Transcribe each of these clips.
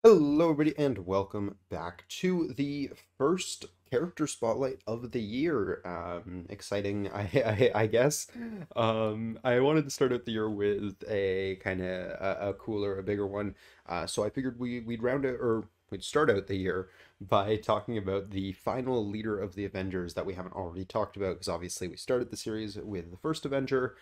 Hello, everybody, and welcome back to the first character spotlight of the year. Exciting, I guess. I wanted to start out the year with a kind of a cooler, a bigger one. So I figured we'd round it, or we'd start out the year by talking about the final leader of the Avengers that we haven't already talked about, because obviously we started the series with the first Avenger.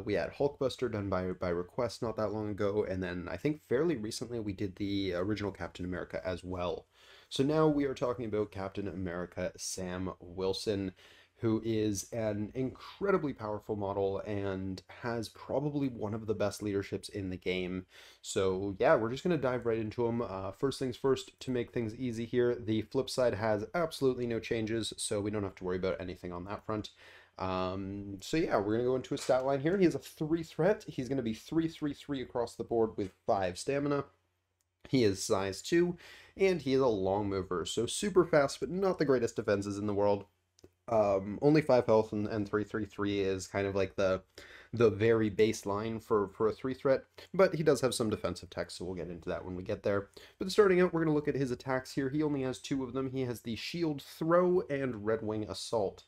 We had Hulkbuster done by request not that long ago, and then I think fairly recently we did the original Captain America as well. So now we are talking about Captain America Sam Wilson, who is an incredibly powerful model and has probably one of the best leaderships in the game. So yeah, we're just going to dive right into him. First things first, to make things easy here, the flip side has absolutely no changes, so we don't have to worry about anything on that front. So yeah, we're gonna go into a stat line here. He has a 3 threat. He's gonna be 3-3-3 across the board with 5 stamina. He is size 2, and he is a long mover, so super fast, but not the greatest defenses in the world. Only 5 health, and 3-3-3 is kind of like the very baseline for a 3 threat, but he does have some defensive tech, so we'll get into that when we get there. But starting out, we're going to look at his attacks here. He only has 2 of them. He has the Shield Throw and Red Wing Assault.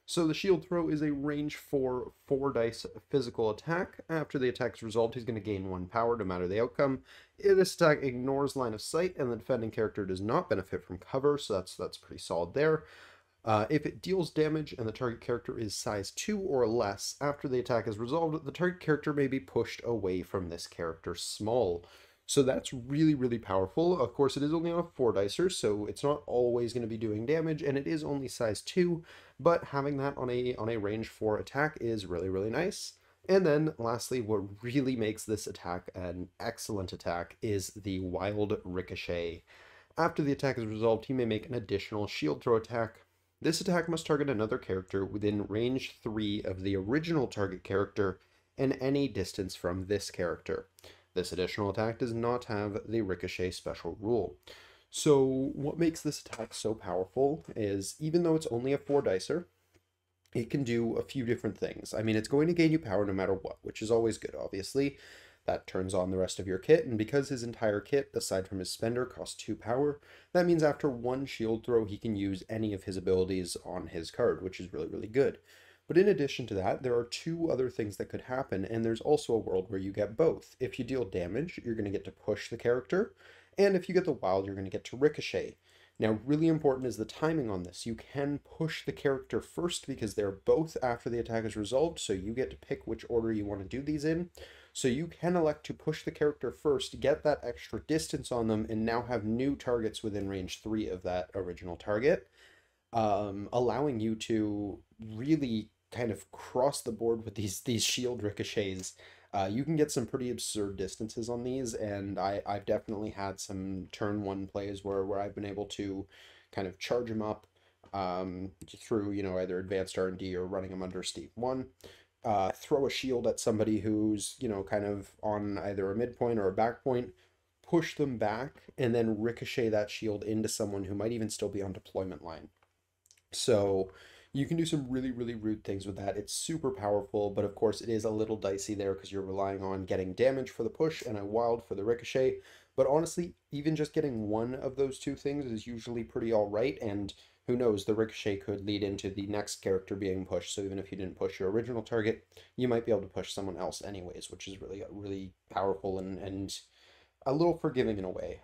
So the Shield Throw is a range 4 dice physical attack. After the attack is resolved, he's going to gain 1 power no matter the outcome. This attack ignores line of sight, and the defending character does not benefit from cover, so that's pretty solid there. If it deals damage and the target character is size 2 or less, after the attack is resolved, the target character may be pushed away from this character's small. So that's really, really powerful. Of course, it is only on a 4 dicer, so it's not always going to be doing damage, and it is only size 2, but having that on a range 4 attack is really, really nice. And then lastly, what really makes this attack an excellent attack is the Wild Ricochet. After the attack is resolved, he may make an additional shield throw attack. This attack must target another character within range 3 of the original target character and any distance from this character. This additional attack does not have the Ricochet special rule. So what makes this attack so powerful is, even though it's only a 4 dicer, it can do a few different things. I mean, it's going to gain you power no matter what, which is always good, obviously. That turns on the rest of your kit, and because his entire kit, aside from his spender, costs 2 power, that means after 1 shield throw, he can use any of his abilities on his card, which is really, really good. But in addition to that, there are 2 other things that could happen, and there's also a world where you get both. If you deal damage, you're going to get to push the character, and if you get the wild, you're going to get to ricochet. Now, really important is the timing on this. You can push the character first because they're both after the attack is resolved, so you get to pick which order you want to do these in. So you can elect to push the character first, get that extra distance on them, and now have new targets within range 3 of that original target, allowing you to really kind of cross the board with these shield ricochets. You can get some pretty absurd distances on these, and I've definitely had some turn 1 plays where I've been able to kind of charge them up through, either advanced R&D or running them under Steve 1. Throw a shield at somebody who's, kind of on either a midpoint or a back point, push them back, and then ricochet that shield into someone who might even still be on deployment line. So you can do some really, really rude things with that. It's super powerful, but of course it is a little dicey there because you're relying on getting damage for the push and a wild for the ricochet. But honestly, even just getting one of those 2 things is usually pretty all right, and who knows, the ricochet could lead into the next character being pushed. So even if you didn't push your original target, you might be able to push someone else anyways, which is really, really powerful and a little forgiving in a way.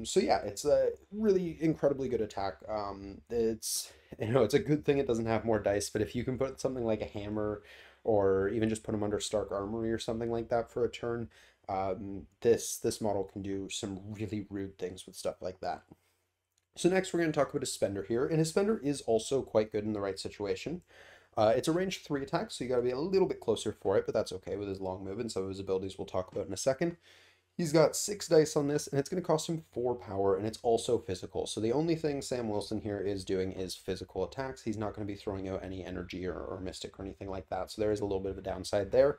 So yeah, it's a really incredibly good attack. It's it's a good thing it doesn't have more dice, but if you can put something like a hammer, or even just put him under Stark Armory or something like that for a turn, this model can do some really rude things with stuff like that. So next we're going to talk about his spender here, and his spender is also quite good in the right situation. It's a range 3 attack, so you got to be a little bit closer for it, but that's okay with his long move and some of his abilities we'll talk about in a second. He's got 6 dice on this, and it's going to cost him 4 power, and it's also physical. So the only thing Sam Wilson here is doing is physical attacks. He's not going to be throwing out any energy or mystic or anything like that. So there is a little bit of a downside there.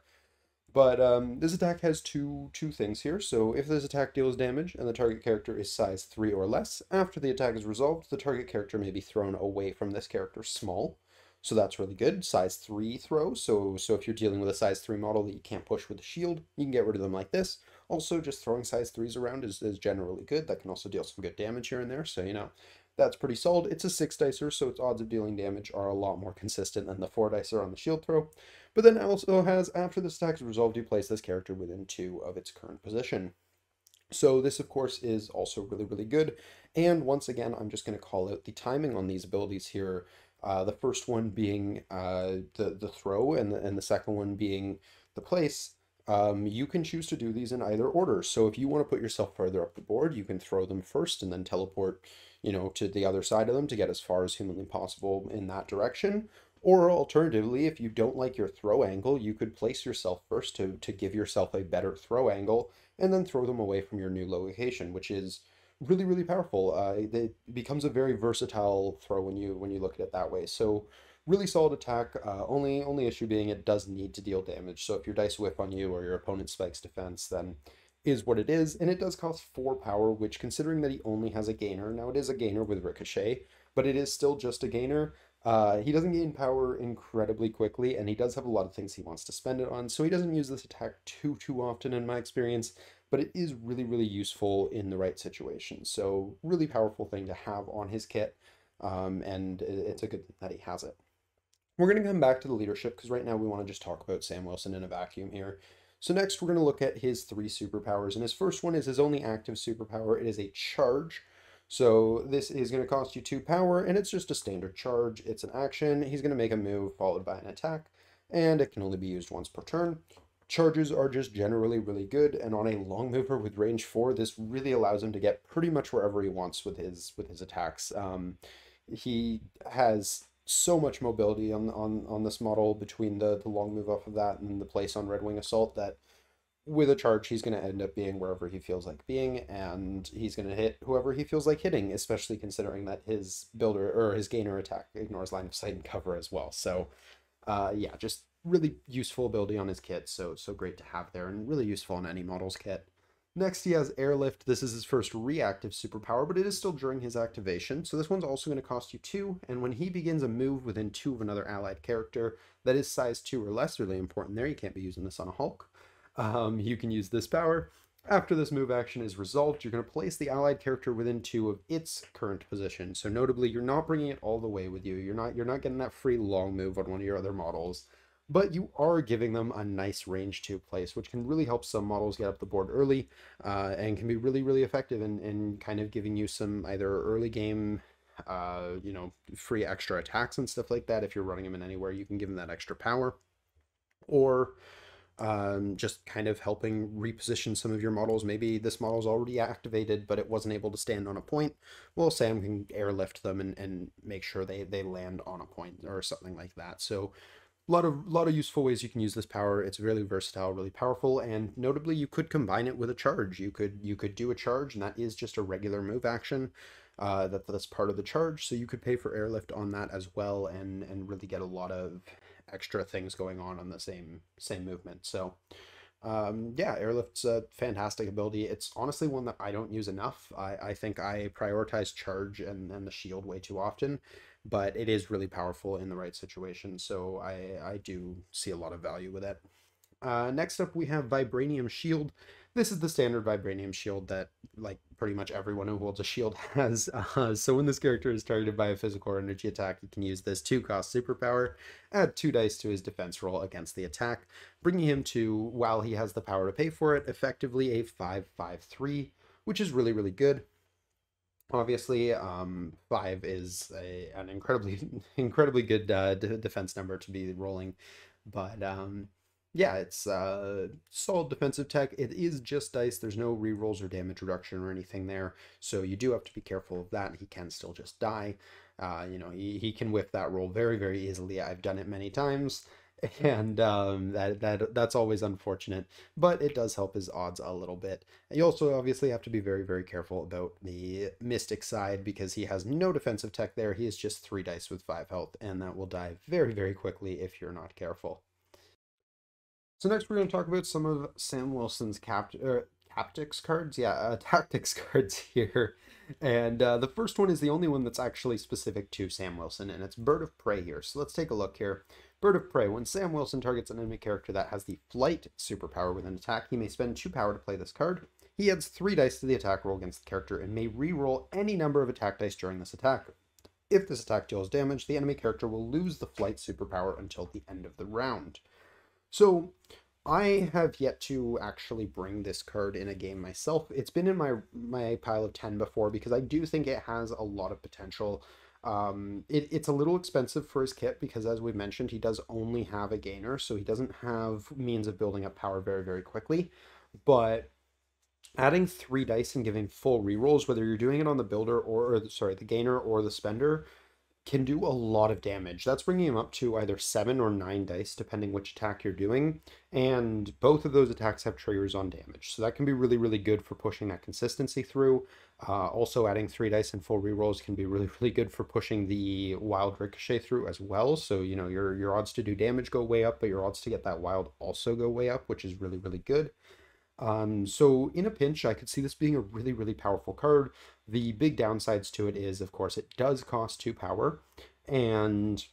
But this attack has two things here. So if this attack deals damage and the target character is size 3 or less, after the attack is resolved, the target character may be thrown away from this character's small. So that's really good. Size 3 throw. So if you're dealing with a size 3 model that you can't push with a shield, you can get rid of them like this. Also, just throwing size 3s around is generally good. That can also deal some good damage here and there, so, that's pretty solid. It's a 6 dicer, so its odds of dealing damage are a lot more consistent than the 4 dicer on the shield throw. But then it also has, after this attack is resolved, you place this character within 2 of its current position. So this, of course, is also really, really good. And once again, I'm just going to call out the timing on these abilities here. The first one being the throw, and the second one being the place. You can choose to do these in either order. So if you want to put yourself further up the board, you can throw them first and then teleport, to the other side of them to get as far as humanly possible in that direction. Or alternatively, if you don't like your throw angle, you could place yourself first to give yourself a better throw angle and then throw them away from your new location, which is really, really powerful. It becomes a very versatile throw when you look at it that way. So really solid attack. Only issue being it does need to deal damage. So if your dice whiff on you or your opponent spikes defense, then is what it is. And it does cost 4 power, which, considering that he only has a gainer, now it is a gainer with Ricochet, but it is still just a gainer. He doesn't gain power incredibly quickly, and he does have a lot of things he wants to spend it on, so he doesn't use this attack too often in my experience, but it is really, really useful in the right situation. So really powerful thing to have on his kit, and it's a good thing that he has it. We're going to come back to the leadership, because right now we want to just talk about Sam Wilson in a vacuum here. So next we're going to look at his 3 superpowers, and his first one is his only active superpower. It is a charge. So this is going to cost you 2 power, and it's just a standard charge. It's an action. He's going to make a move followed by an attack, and it can only be used once per turn. Charges are just generally really good, and on a long mover with range 4, this really allows him to get pretty much wherever he wants with his attacks. He has so much mobility on this model between the long move off of that and the place on Red Wing Assault that with a charge, he's going to end up being wherever he feels like being, and he's going to hit whoever he feels like hitting, especially considering that his builder or his gainer attack ignores line of sight and cover as well. So, yeah, just really useful ability on his kit. So great to have there, and really useful on any model's kit. Next, he has Airlift. This is his first reactive superpower, but it is still during his activation. So this one's also going to cost you 2, and when he begins a move within 2 of another allied character that is size 2 or less, really important there. You can't be using this on a Hulk. You can use this power. After this move action is resolved, you're going to place the allied character within 2 of its current position. So notably, you're not bringing it all the way with you. You're not getting that free long move on one of your other models, but you are giving them a nice range 2 place, which can really help some models get up the board early, and can be really, really effective in kind of giving you some either early game, free extra attacks and stuff like that. If you're running them in anywhere, you can give them that extra power, or just kind of helping reposition some of your models. Maybe this model's already activated, but it wasn't able to stand on a point. Well, Sam can airlift them and make sure they land on a point or something like that. So a lot of useful ways you can use this power. It's really versatile, really powerful, and notably you could combine it with a charge. You could do a charge, and that is just a regular move action. That's part of the charge, so you could pay for airlift on that as well, and really get a lot of extra things going on the same movement. So yeah, airlift's a fantastic ability. It's honestly one that I don't use enough. I think I prioritize charge and the shield way too often, but it is really powerful in the right situation, so I do see a lot of value with it. Next up, we have Vibranium Shield. This is the standard Vibranium Shield that, like, pretty much everyone who holds a shield has. So when this character is targeted by a physical or energy attack, he can use this 2-cost superpower, add 2 dice to his defense roll against the attack, bringing him to, while he has the power to pay for it, effectively a 5/5/3, which is really, really good. Obviously, 5 is an incredibly good defense number to be rolling, but yeah, it's solid defensive tech. It is just dice. There's no rerolls or damage reduction or anything there, so you do have to be careful of that. He can still just die. He can whiff that roll very, very easily. I've done it many times, and that's always unfortunate, but it does help his odds a little bit. You also obviously have to be very, very careful about the Mystic side, because he has no defensive tech there. He is just 3 dice with 5 health, and that will die very, very quickly if you're not careful. So next we're going to talk about some of Sam Wilson's Tactics cards. Yeah, tactics cards here. And the first one is the only one that's actually specific to Sam Wilson, and it's Bird of Prey here. So let's take a look here. Bird of Prey. When Sam Wilson targets an enemy character that has the flight superpower with an attack, he may spend 2 power to play this card. He adds 3 dice to the attack roll against the character and may re-roll any number of attack dice during this attack. If this attack deals damage, the enemy character will lose the flight superpower until the end of the round. So I have yet to actually bring this card in a game myself. It's been in my pile of 10 before because I do think it has a lot of potential. It's a little expensive for his kit because, as we mentioned, he does only have a gainer, so he doesn't have means of building up power very, very quickly. But adding 3 dice and giving full rerolls, whether you're doing it on the builder sorry, the gainer or the spender, can do a lot of damage. That's bringing him up to either 7 or 9 dice, depending which attack you're doing. And both of those attacks have triggers on damage. So that can be really, really good for pushing that consistency through. Also, adding 3 dice and full rerolls can be really, really good for pushing the wild ricochet through as well. So, you know, your odds to do damage go way up, but your odds to get that wild also go way up, which is really, really good. So in a pinch, I could see this being a really, really powerful card. The big downsides to it is, of course, it does cost 2 power, and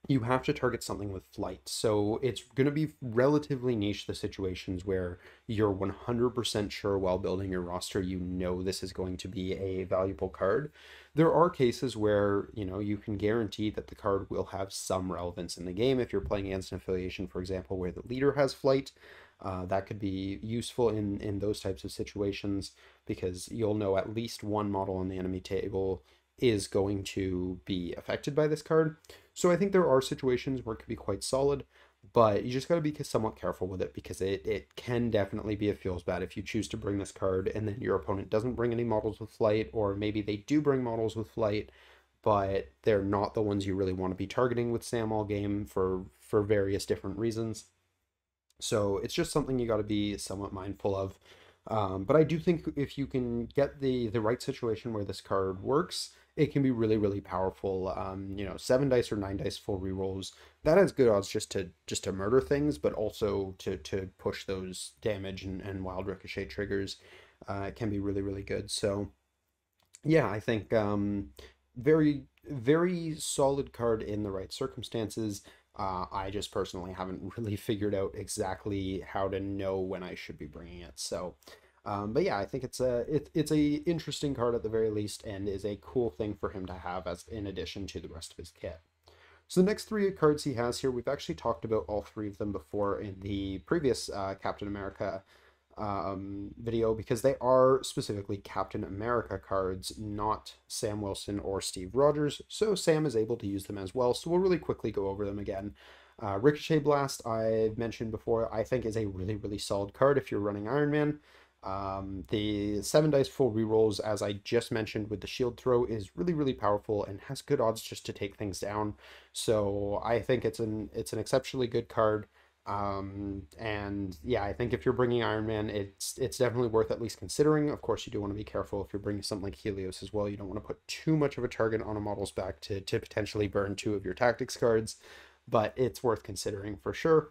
you have to target something with flight. So it's going to be relatively niche, the situations where you're 100% sure while building your roster, you know this is going to be a valuable card. There are cases where, you know, you can guarantee that the card will have some relevance in the game. If you're playing against an affiliation, for example, where the leader has flight, that could be useful in those types of situations because you'll know at least one model on the enemy table is going to be affected by this card. So I think there are situations where it could be quite solid, but you just got to be somewhat careful with it because it can definitely be a feels bad if you choose to bring this card and then your opponent doesn't bring any models with flight, or maybe they do bring models with flight, but they're not the ones you really want to be targeting with Sam all game for various different reasons. So it's just something you got to be somewhat mindful of. But I do think if you can get the right situation where this card works, it can be really, really powerful. You know, 7 dice or 9 dice full rerolls, that has good odds just to murder things, but also to push those damage and wild ricochet triggers. Can be really, really good. So yeah, I think very, very solid card in the right circumstances. I just personally haven't really figured out exactly how to know when I should be bringing it. So, but yeah, I think it's a interesting card at the very least, and is a cool thing for him to have as in addition to the rest of his kit. So the next 3 cards he has here, we've actually talked about all 3 of them before in the previous Captain America video, because they are specifically Captain America cards, not Sam Wilson or Steve Rogers, so Sam is able to use them as well. So we'll really quickly go over them again. Ricochet Blast, I've mentioned before, I think is a really, really solid card if you're running Iron Man. The 7 dice full rerolls, as I just mentioned with the shield throw, is really, really powerful and has good odds just to take things down. So I think it's an exceptionally good card. And yeah, I think if you're bringing Iron Man, it's definitely worth at least considering. Of course, you do want to be careful if you're bringing something like Helios as well. You don't want to put too much of a target on a model's back to potentially burn 2 of your tactics cards, but it's worth considering for sure.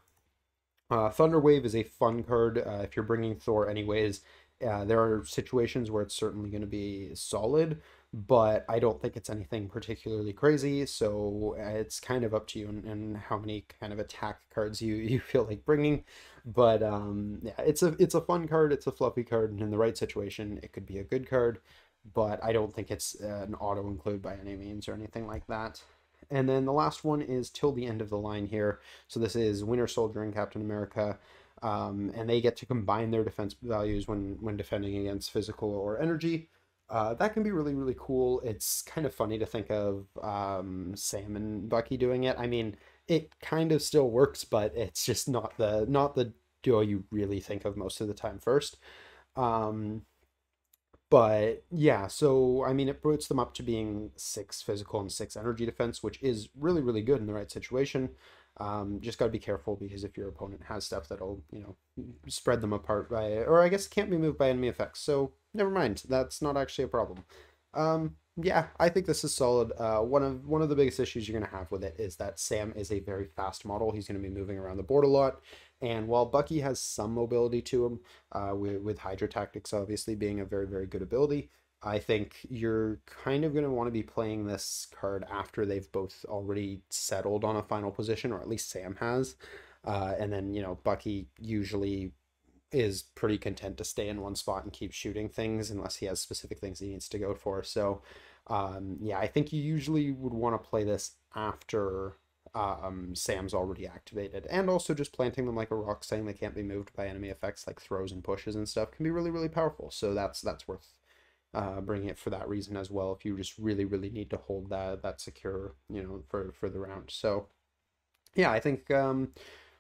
Thunderwave is a fun card if you're bringing Thor anyways. There are situations where it's certainly going to be solid, but I don't think it's anything particularly crazy, so it's kind of up to you and how many kind of attack cards you feel like bringing. But yeah, it's a fun card, it's a fluffy card, and in the right situation, it could be a good card, but I don't think it's an auto-include by any means or anything like that. And then the last one is Till the End of the Line here. So this is Winter Soldier and Captain America, and they get to combine their defense values when defending against physical or energy. That can be really, really cool. It's kind of funny to think of Sam and Bucky doing it. I mean, it kind of still works, but it's just not the duo you really think of most of the time first. But yeah, so I mean, it puts them up to being 6 physical and 6 energy defense, which is really, really good in the right situation. Just got to be careful because if your opponent has stuff that'll, you know, spread them apart by, or I guess can't be moved by enemy effects. So never mind, that's not actually a problem. Yeah, I think this is solid. One of the biggest issues you're going to have with it is that Sam is a very fast model. He's going to be moving around the board a lot, And while Bucky has some mobility to him, with Hydra Tactics obviously being a very, very good ability, I think you're kind of going to want to be playing this card after they've both already settled on a final position, or at least Sam has. And then, Bucky usually is pretty content to stay in one spot and keep shooting things unless he has specific things he needs to go for. So, yeah, I think you usually would want to play this after Sam's already activated. And also just planting them like a rock, saying they can't be moved by enemy effects like throws and pushes and stuff can be really, really powerful. So that's worth bringing it for that reason as well, if you just really, really need to hold that secure, for the round. So yeah, I think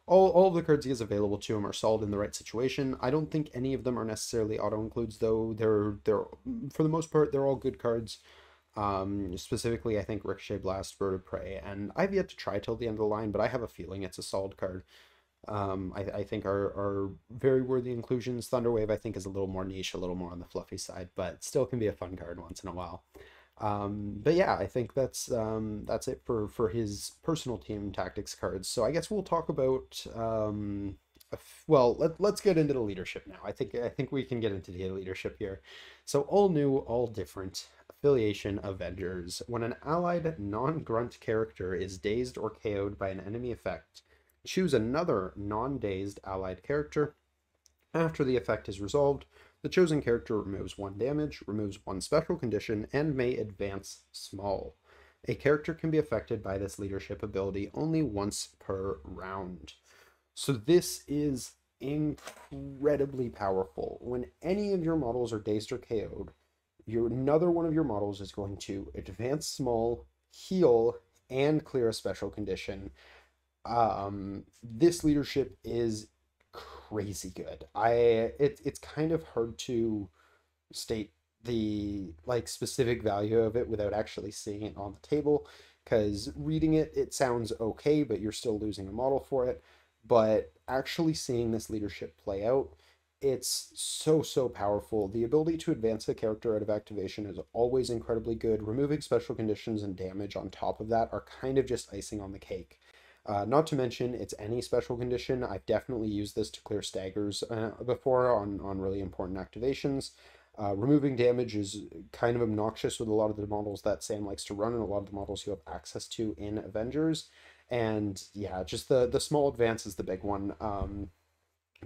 all of the cards he has available to him are solid in the right situation. I don't think any of them are necessarily auto includes, though. They're for the most part they're all good cards. Specifically, I think Ricochet Blast, Bird of Prey, and I've yet to try till the end of the line, but I have a feeling it's a solid card. I think are very worthy inclusions. Thunderwave, I think, is a little more niche, a little more on the fluffy side, but still can be a fun card once in a while. But yeah, I think that's it for his personal team tactics cards. So I guess we'll talk about well, let's get into the leadership now. I think we can get into the leadership here. So all new, all different. Affiliation Avengers. When an allied non-grunt character is dazed or KO'd by an enemy effect, choose another non-dazed allied character. After the effect is resolved, the chosen character removes 1 damage, removes 1 special condition, and may advance small. A character can be affected by this leadership ability only once per round. So this is incredibly powerful. When any of your models are dazed or KO'd, another one of your models is going to advance small, heal, and clear a special condition. This leadership is crazy good. It's kind of hard to state the specific value of it without actually seeing it on the table, because reading it sounds okay, but you're still losing a model for it. But actually seeing this leadership play out, it's so powerful. The ability to advance a character out of activation is always incredibly good. Removing special conditions and damage on top of that are kind of just icing on the cake. Not to mention, it's any special condition. I've definitely used this to clear staggers before on really important activations. Removing damage is kind of obnoxious with a lot of the models that Sam likes to run and a lot of the models you have access to in Avengers. And yeah, just the small advance is the big one.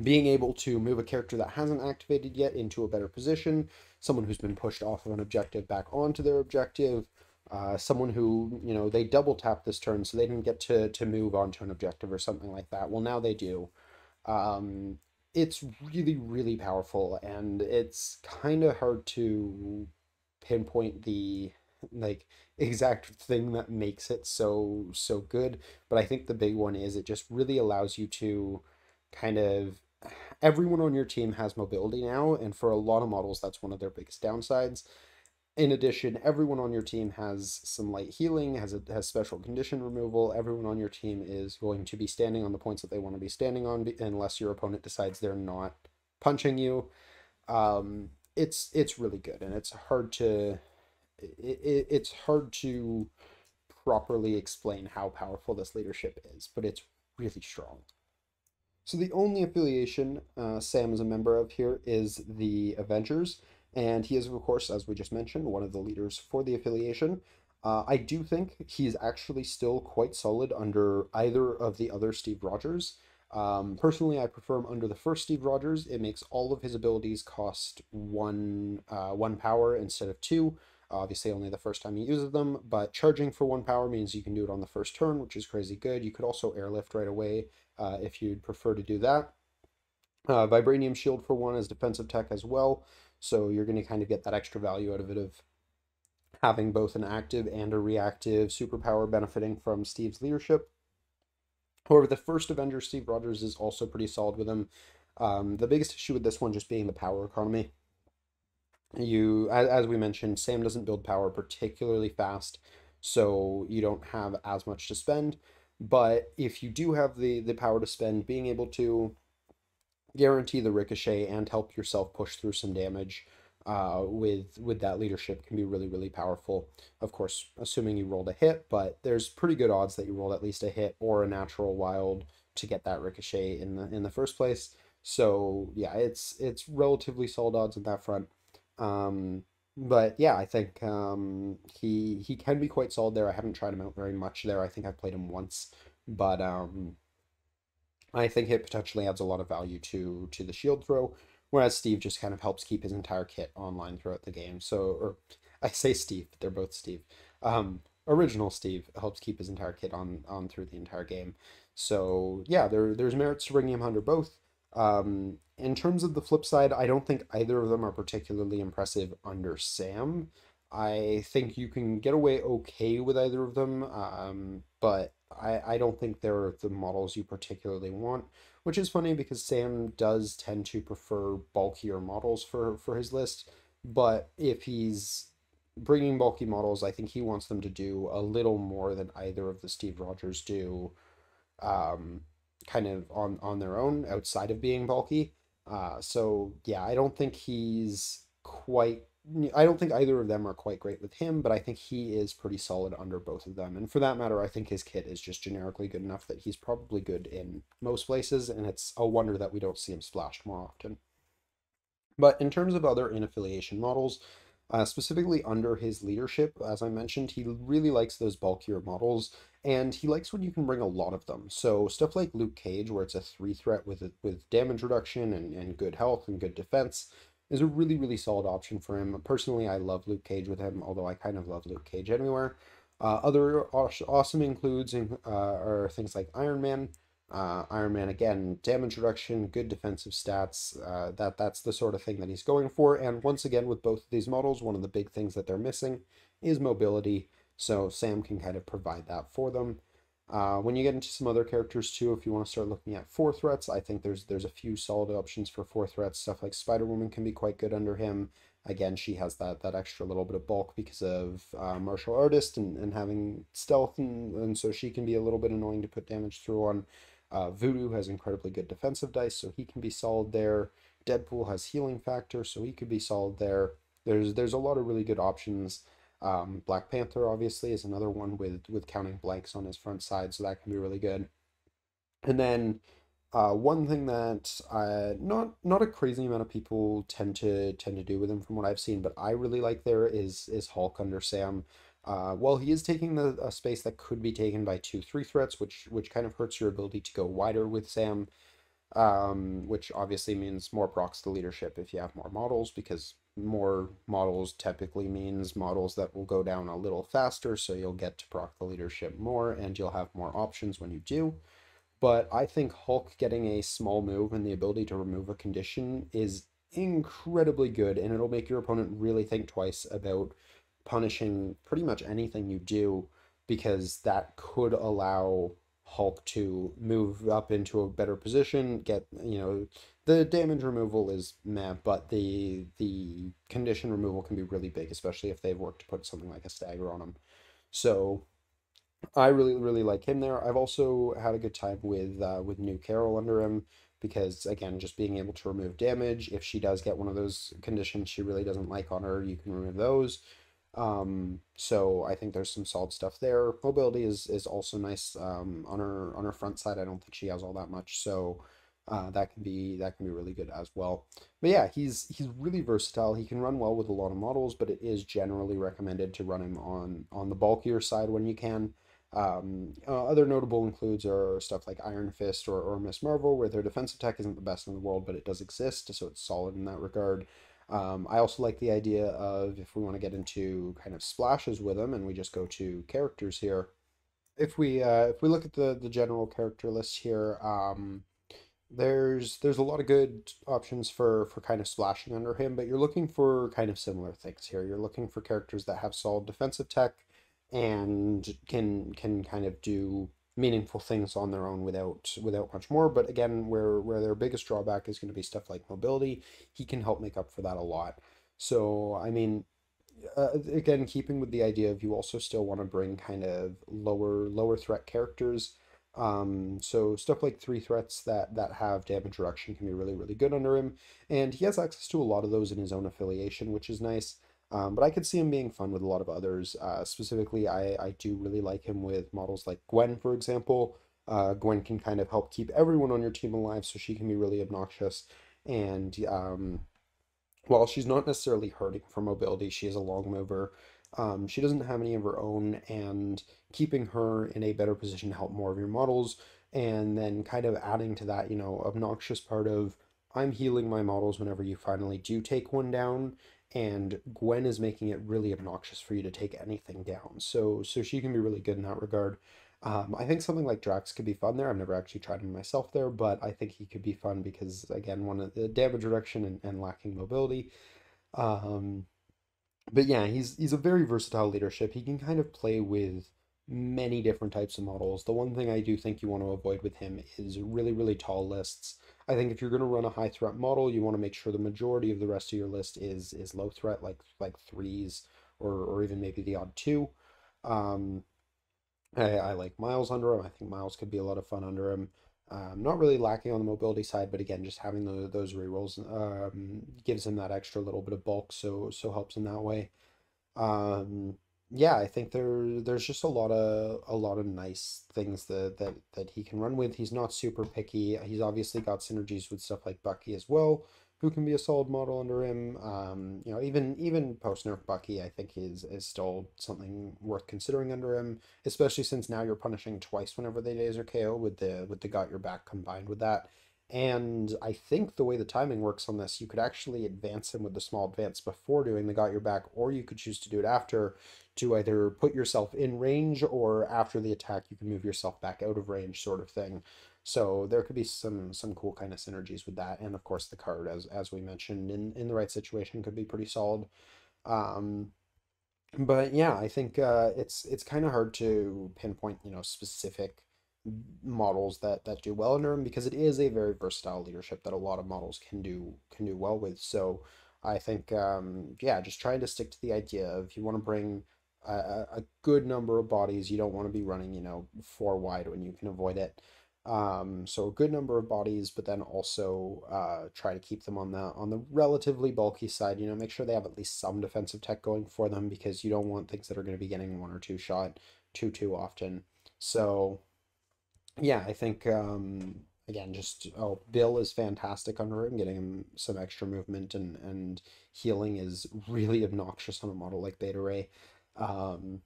Being able to move a character that hasn't activated yet into a better position, someone who's been pushed off of an objective back onto their objective, someone who, they double tap this turn, so they didn't get to move onto an objective or something like that. Well, now they do. It's really, really powerful, and it's kind of hard to pinpoint the exact thing that makes it so good. But I think the big one is it just really allows you to kind of everyone on your team has mobility now, and for a lot of models, that's one of their biggest downsides. In addition, everyone on your team has some light healing, has special condition removal. Everyone on your team is going to be standing on the points that they want to be standing on, unless your opponent decides they're not punching you. It's really good, and it's hard to properly explain how powerful this leadership is, but it's really strong. So the only affiliation Sam is a member of here is the Avengers, and he is, of course, as we just mentioned, one of the leaders for the affiliation. I do think he's actually still quite solid under either of the other Steve Rogers. Personally, I prefer him under the first Steve Rogers. It makes all of his abilities cost one power instead of 2. Obviously, only the first time he uses them, but charging for 1 power means you can do it on the first turn, which is crazy good. You could also airlift right away if you'd prefer to do that. Vibranium Shield for 1 is defensive tech as well, so you're going to kind of get that extra value out of it of having both an active and a reactive superpower benefiting from Steve's leadership. However, the first Avenger, Steve Rogers, is also pretty solid with him. The biggest issue with this one just being the power economy. As we mentioned, Sam doesn't build power particularly fast, so you don't have as much to spend. But if you do have the power to spend, being able to guarantee the ricochet and help yourself push through some damage with that leadership can be really, really powerful. Of course, assuming you rolled a hit, but there's pretty good odds that you rolled at least a hit or a natural wild to get that ricochet in the first place. So yeah, it's relatively solid odds on that front. But yeah, I think he can be quite solid there. I haven't tried him out very much there. I think I've played him once, but I think it potentially adds a lot of value to the shield throw, whereas Steve just kind of helps keep his entire kit online throughout the game. So, or I say Steve, but they're both Steve. Original Steve helps keep his entire kit on through the entire game. So yeah, there's merits to bringing him under both. In terms of the flip side, I don't think either of them are particularly impressive under Sam. I think you can get away okay with either of them, but I don't think they're the models you particularly want, which is funny because Sam does tend to prefer bulkier models for his list, but if he's bringing bulky models, I think he wants them to do a little more than either of the Steve Rogers do, um, kind of on their own outside of being bulky. So yeah, I don't think either of them are quite great with him, but I think he is pretty solid under both of them. And for that matter, I think his kit is just generically good enough that he's probably good in most places, and it's a wonder that we don't see him splashed more often. But in terms of other in-affiliation models, specifically under his leadership, as I mentioned, he really likes those bulkier models, and he likes when you can bring a lot of them. So stuff like Luke Cage, where it's a 3 threat with damage reduction and good health and good defense, is a really, really solid option for him. Personally, I love Luke Cage with him, although I kind of love Luke Cage anywhere. Other awesome includes are things like Iron Man. Iron Man again, damage reduction, good defensive stats. That's the sort of thing that he's going for. And once again, with both of these models, one of the big things that they're missing is mobility. So Sam can kind of provide that for them. When you get into some other characters too, if you want to start looking at 4 threats, I think there's a few solid options for 4 threats. Stuff like Spider-Woman can be quite good under him. Again, she has that extra little bit of bulk because of martial artist and having stealth, and so she can be a little bit annoying to put damage through on. Voodoo has incredibly good defensive dice, so he can be solid there. Deadpool has healing factor, so he could be solid there. There's a lot of really good options. Black Panther obviously is another one with counting blanks on his front side, so that can be really good. And then one thing that not a crazy amount of people tend to do with him from what I've seen, but I really like there is Hulk under Sam. Well, he is taking a space that could be taken by 2 3 threats, which kind of hurts your ability to go wider with Sam, which obviously means more procs to leadership if you have more models, because more models typically means models that will go down a little faster, so you'll get to proc the leadership more, and you'll have more options when you do. But I think Hulk getting a small move and the ability to remove a condition is incredibly good, and it'll make your opponent really think twice about punishing pretty much anything you do, because that could allow Hulk to move up into a better position, get, the damage removal is meh, but the condition removal can be really big, especially if they've worked to put something like a stagger on him. So I really, really like him there. I've also had a good time with New Carol under him because again, just being able to remove damage. If she does get one of those conditions she really doesn't like on her, you can remove those. So I think there's some solid stuff there. Mobility is also nice. On her front side, I don't think she has all that much, so that can be really good as well. But yeah, he's really versatile. He can run well with a lot of models, but it is generally recommended to run him on the bulkier side when you can. Other notable includes are stuff like Iron Fist or Miss Marvel, where their defensive tech isn't the best in the world, but it does exist, so it's solid in that regard. I also like the idea of, if we want to get into kind of splashes with them, and we just go to characters here. If we look at the general character list here, there's a lot of good options for kind of splashing under him, but you're looking for kind of similar things here. You're looking for characters that have solid defensive tech and can kind of do meaningful things on their own without much more. But again, where their biggest drawback is going to be stuff like mobility, he can help make up for that a lot. So I mean, again, keeping with the idea of you also still want to bring kind of lower threat characters. So stuff like 3 threats that have damage reduction can be really, really good under him, and he has access to a lot of those in his own affiliation, which is nice. But I could see him being fun with a lot of others. Specifically, I do really like him with models like Gwen, for example. Gwen can kind of help keep everyone on your team alive, so she can be really obnoxious. And while she's not necessarily hurting for mobility, she is a long mover. She doesn't have any of her own, and keeping her in a better position to help more of your models, and then kind of adding to that, obnoxious part of I'm healing my models whenever you finally do take one down, and Gwen is making it really obnoxious for you to take anything down. So she can be really good in that regard. I think something like Drax could be fun there. I've never actually tried him myself there, but I think he could be fun because, again, one of the damage reduction and lacking mobility. Um, but yeah, he's a very versatile leadership. He can kind of play with many different types of models. The one thing I do think you want to avoid with him is really, really tall lists. I think if you're going to run a high threat model, you want to make sure the majority of the rest of your list is low threat, like threes or even maybe the odd two. Um, I like Miles under him. I think Miles could be a lot of fun under him. Not really lacking on the mobility side, but again, just having those rerolls gives him that extra little bit of bulk, so helps in that way. Um, yeah, I think there's just a lot of nice things that he can run with. He's not super picky. He's obviously got synergies with stuff like Bucky as well, who can be a solid model under him. Even post nerf Bucky, I think is still something worth considering under him, especially since now you're punishing twice whenever they laser KO with the got your back combined with that. And I think the way the timing works on this, you could actually advance him with the small advance before doing the got your back, or you could choose to do it after to either put yourself in range or after the attack, you can move yourself back out of range, sort of thing. So there could be some cool kind of synergies with that. And of course the card, as we mentioned, in the right situation could be pretty solid. Um, but yeah, I think it's kind of hard to pinpoint, specific models that do well under him because it is a very versatile leadership that a lot of models can do well with. So I think yeah, just trying to stick to the idea of if you want to bring a good number of bodies, you don't want to be running, four wide when you can avoid it. So a good number of bodies, but then also try to keep them on the relatively bulky side. Make sure they have at least some defensive tech going for them because you don't want things that are going to be getting one or two shot too often. So yeah, I think again, just Bill is fantastic under him, getting him some extra movement and healing is really obnoxious on a model like Beta Ray. Um,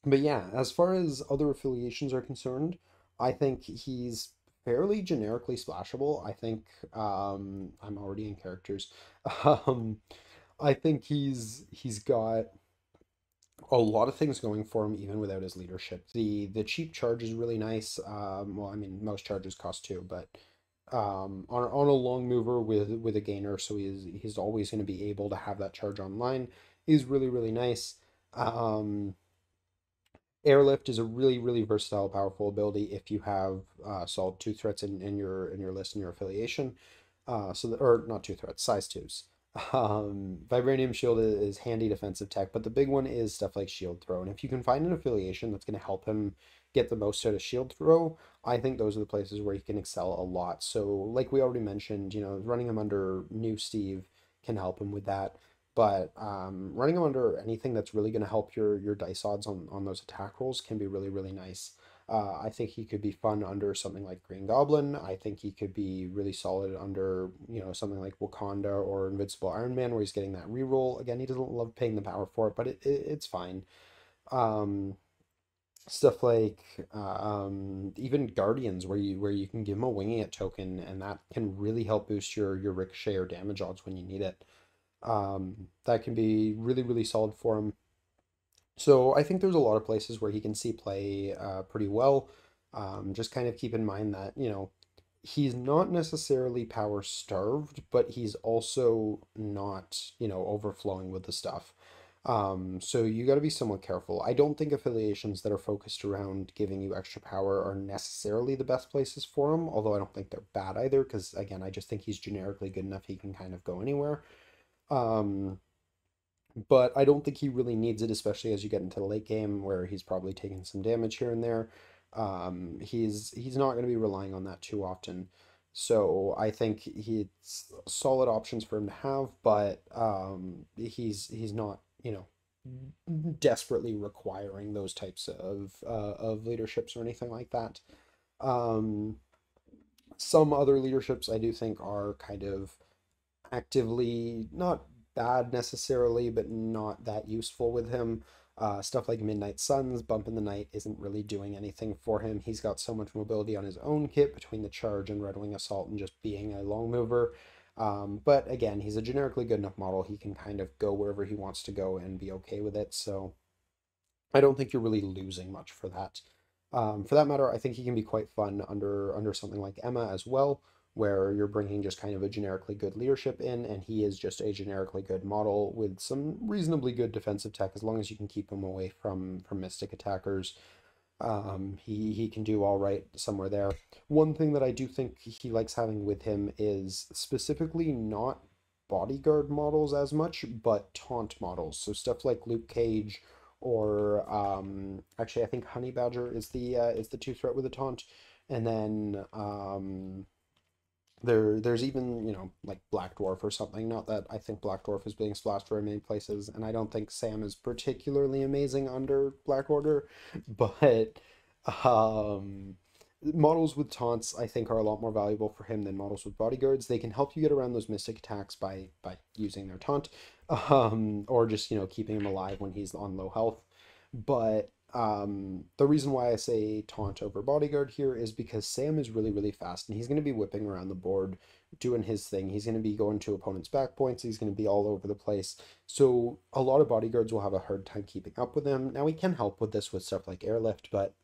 but yeah, as far as other affiliations are concerned, I think he's fairly generically splashable. I think I'm already in characters. Um, I think he's got a lot of things going for him even without his leadership. The cheap charge is really nice. Well, I mean most charges cost two, but on a long mover with a gainer, so he's always going to be able to have that charge online is really really nice. Um, Airlift is a really, really versatile, powerful ability if you have solid two threats in your list and your affiliation. Or not two threats, size twos. Vibranium Shield is handy defensive tech, but the big one is stuff like Shield Throw. And if you can find an affiliation that's going to help him get the most out of Shield Throw, I think those are the places where he can excel a lot. So, like we already mentioned, running him under New Steve can help him with that. But running him under anything that's really going to help your dice odds on those attack rolls can be really, really nice. I think he could be fun under something like Green Goblin. I think he could be really solid under, something like Wakanda or Invincible Iron Man, where he's getting that reroll. Again, he doesn't love paying the power for it, but it's fine. Um, Stuff like even Guardians, where you can give him a winging it token, and that can really help boost your ricochet or damage odds when you need it. That can be really, really solid for him. So I think there's a lot of places where he can see play pretty well. Just kind of keep in mind that, he's not necessarily power starved, but he's also not, overflowing with the stuff. So you got to be somewhat careful. I don't think affiliations that are focused around giving you extra power are necessarily the best places for him, although I don't think they're bad either, because again, I just think he's generically good enough he can kind of go anywhere. Um, but I don't think he really needs it, especially as you get into the late game where he's probably taking some damage here and there. He's not going to be relying on that too often. So I think he's solid options for him to have, but he's not, desperately requiring those types of leaderships or anything like that. Um, some other leaderships I do think are kind of actively not bad necessarily, but not that useful with him. Stuff like Midnight Suns, Bump in the Night isn't really doing anything for him. He's got so much mobility on his own kit between the Charge and Red Wing Assault and just being a long mover. But again, he's a generically good enough model. He can kind of go wherever he wants to go and be okay with it. So I don't think you're really losing much for that. For that matter, I think he can be quite fun under something like Emma as well, where you're bringing just kind of a generically good leadership in, and he is just a generically good model with some reasonably good defensive tech as long as you can keep him away from Mystic attackers. He can do all right somewhere there. One thing that I do think he likes having with him is specifically not bodyguard models as much, but taunt models. So stuff like Luke Cage or actually I think Honey Badger is the two threat with a taunt. And then there's even, like Black Dwarf or something. Not that I think Black Dwarf is being splashed very many places, and I don't think Sam is particularly amazing under Black Order, but um, models with taunts I think are a lot more valuable for him than models with bodyguards. They can help you get around those mystic attacks by using their taunt, or just keeping him alive when he's on low health. But the reason why I say taunt over bodyguard here is because Sam is really, really fast and he's going to be whipping around the board doing his thing. He's going to be going to opponents' back points. He's going to be all over the place. So a lot of bodyguards will have a hard time keeping up with him. Now, he can help with this with stuff like airlift, but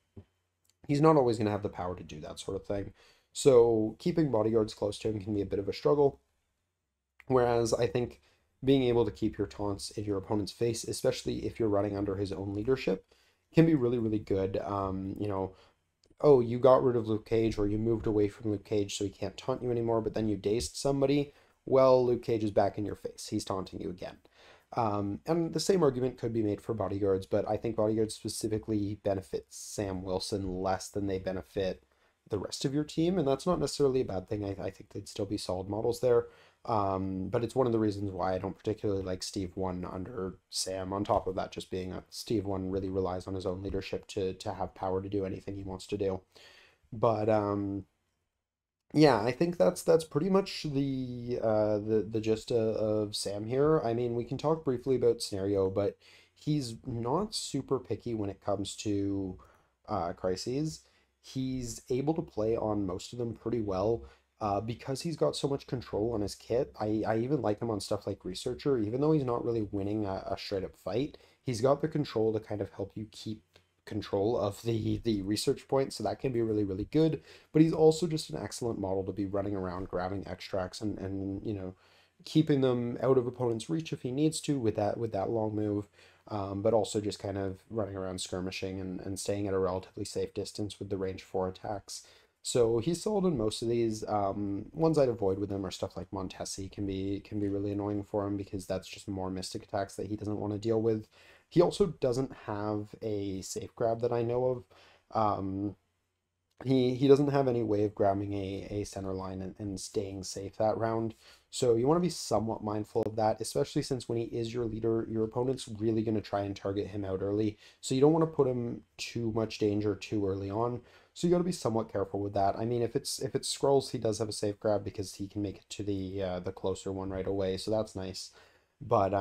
he's not always going to have the power to do that sort of thing. So keeping bodyguards close to him can be a bit of a struggle. Whereas I think being able to keep your taunts in your opponent's face, especially if you're running under his own leadership, can be really, really good. Oh, you got rid of Luke Cage or you moved away from Luke Cage so he can't taunt you anymore, but then you dazed somebody. Well, Luke Cage is back in your face. He's taunting you again. And the same argument could be made for bodyguards, but I think bodyguards specifically benefit Sam Wilson less than they benefit the rest of your team, and that's not necessarily a bad thing. I think they'd still be solid models there. But it's one of the reasons why I don't particularly like Steve One under Sam. On top of that, just being a Steve One really relies on his own leadership to have power to do anything he wants to do. But yeah, I think that's pretty much the gist of Sam here. I mean, we can talk briefly about scenario, but he's not super picky when it comes to crises. He's able to play on most of them pretty well. Because he's got so much control on his kit, I even like him on stuff like Researcher, even though he's not really winning a straight up fight, he's got the control to kind of help you keep control of the research point, so that can be really, really good. But he's also just an excellent model to be running around grabbing extracts and keeping them out of opponent's reach if he needs to with that long move. But also just kind of running around skirmishing and staying at a relatively safe distance with the range 4 attacks. So he's solid in most of these. Ones I'd avoid with him are stuff like Montesi can be really annoying for him because that's just more mystic attacks that he doesn't want to deal with. He also doesn't have a safe grab that I know of. Um, he doesn't have any way of grabbing a center line and staying safe that round. So you want to be somewhat mindful of that, especially since when he is your leader, your opponent's really going to try and target him out early. So you don't want to put him too much danger too early on. So you got to be somewhat careful with that. I mean, if it's scrolls, he does have a safe grab because he can make it to the closer one right away. So that's nice. But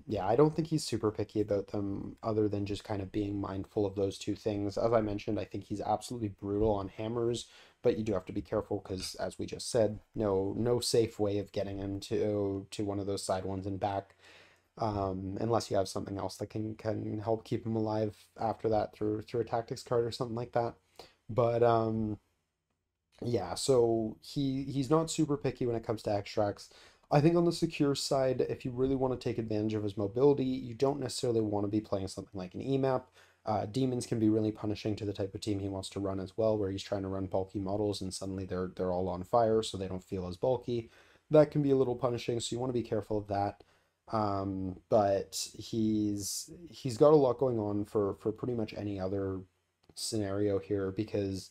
yeah, I don't think he's super picky about them other than just kind of being mindful of those two things. As I mentioned, I think he's absolutely brutal on hammers, but you do have to be careful because as we just said, no safe way of getting him to one of those side ones and back. Unless you have something else that can help keep him alive after that through a tactics card or something like that. But yeah, so he's not super picky when it comes to extracts. I think on the secure side, if you really want to take advantage of his mobility, you don't necessarily want to be playing something like an EMAP. Demons can be really punishing to the type of team he wants to run as well, where he's trying to run bulky models and suddenly they're all on fire, so they don't feel as bulky. That can be a little punishing, so you want to be careful of that. But he's got a lot going on for pretty much any other scenario here because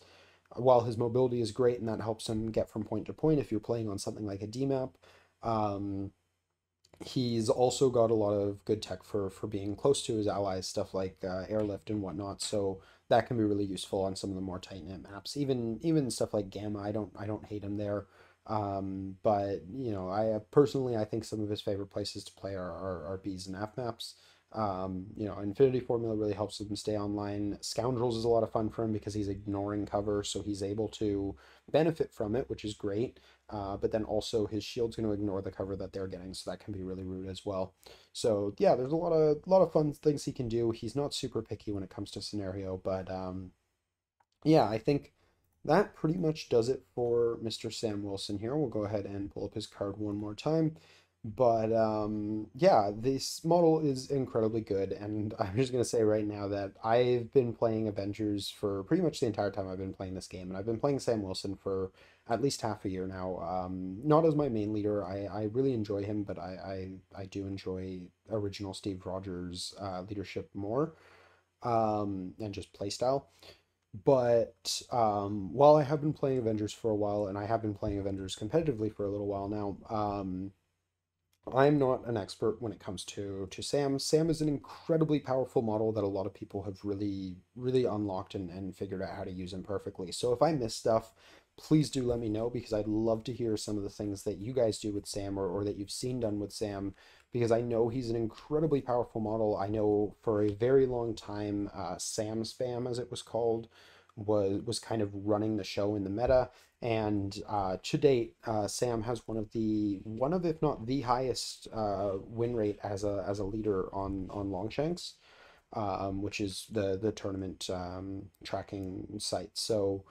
while his mobility is great and that helps him get from point to point if you're playing on something like a DMAP, um, He's also got a lot of good tech for being close to his allies, stuff like airlift and whatnot. So that can be really useful on some of the more tight knit maps. Even stuff like Gamma, I don't hate him there. But you know, I personally I think some of his favorite places to play are Bs and F maps. You know, Infinity Formula really helps him stay online. Scoundrels is a lot of fun for him because he's ignoring cover, so he's able to benefit from it, which is great. But then also his shield's going to ignore the cover that they're getting, so that can be really rude as well. So yeah, there's a lot of fun things he can do. He's not super picky when it comes to scenario, but yeah, I think that pretty much does it for Mr. Sam Wilson here. We'll go ahead and pull up his card one more time. But yeah, this model is incredibly good, and I'm just gonna say right now that I've been playing Avengers for pretty much the entire time I've been playing this game, and I've been playing Sam Wilson for at least half a year now. Not as my main leader. I really enjoy him, but I do enjoy original Steve Rogers leadership more, and just playstyle. But while I have been playing Avengers for a while, and I have been playing Avengers competitively for a little while now, I'm not an expert when it comes to Sam. Sam is an incredibly powerful model that a lot of people have really unlocked and figured out how to use him perfectly. So if I miss stuff, please do let me know because I'd love to hear some of the things that you guys do with Sam or that you've seen done with Sam because I know he's an incredibly powerful model. I know for a very long time, Sam Spam, as it was called, was kind of running the show in the meta. And to date, Sam has one of if not the highest win rate as a leader on Longshanks, which is the tournament tracking site. So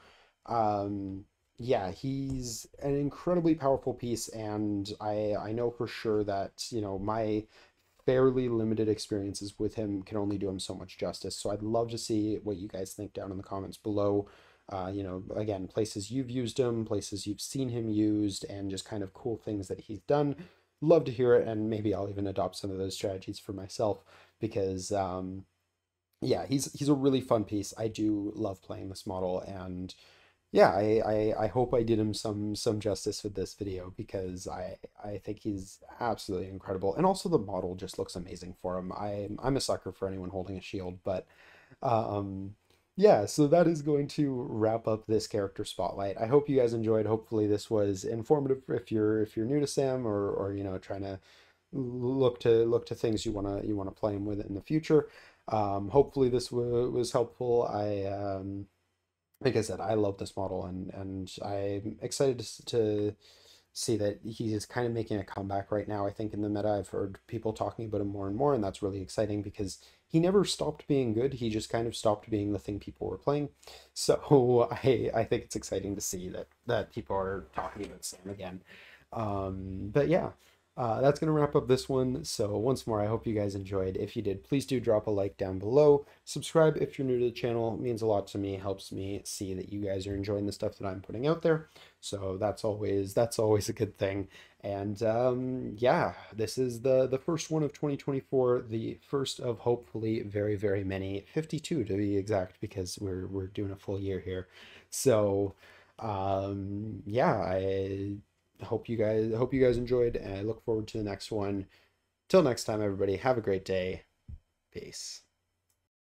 yeah, he's an incredibly powerful piece, and I know for sure that you know my fairly limited experiences with him can only do him so much justice. So I'd love to see what you guys think down in the comments below. You know, again, places you've used him, places you've seen him used, and just kind of cool things that he's done. Love to hear it, and maybe I'll even adopt some of those strategies for myself because, yeah, he's a really fun piece. I do love playing this model, and yeah, I hope I did him some justice with this video because I think he's absolutely incredible, and also the model just looks amazing for him. I'm a sucker for anyone holding a shield, but um, yeah, so that is going to wrap up this character spotlight. I hope you guys enjoyed. Hopefully this was informative if you're new to Sam or you know trying to look to things you wanna play him with in the future. Hopefully this was helpful. Like I said, I love this model and I'm excited to see that he is kind of making a comeback right now. I think in the meta, I've heard people talking about him more and more, and that's really exciting because he never stopped being good. He just kind of stopped being the thing people were playing. So I think it's exciting to see that people are talking about Sam again. But yeah, that's going to wrap up this one. So once more, I hope you guys enjoyed. If you did, please do drop a like down below. Subscribe if you're new to the channel. It means a lot to me. Helps me see that you guys are enjoying the stuff that I'm putting out there. So that's always a good thing. And yeah, this is the first one of 2024, the first of hopefully very many, 52 to be exact, because we're doing a full year here. So yeah, I hope you guys enjoyed, and I look forward to the next one. Till next time, everybody, have a great day. Peace.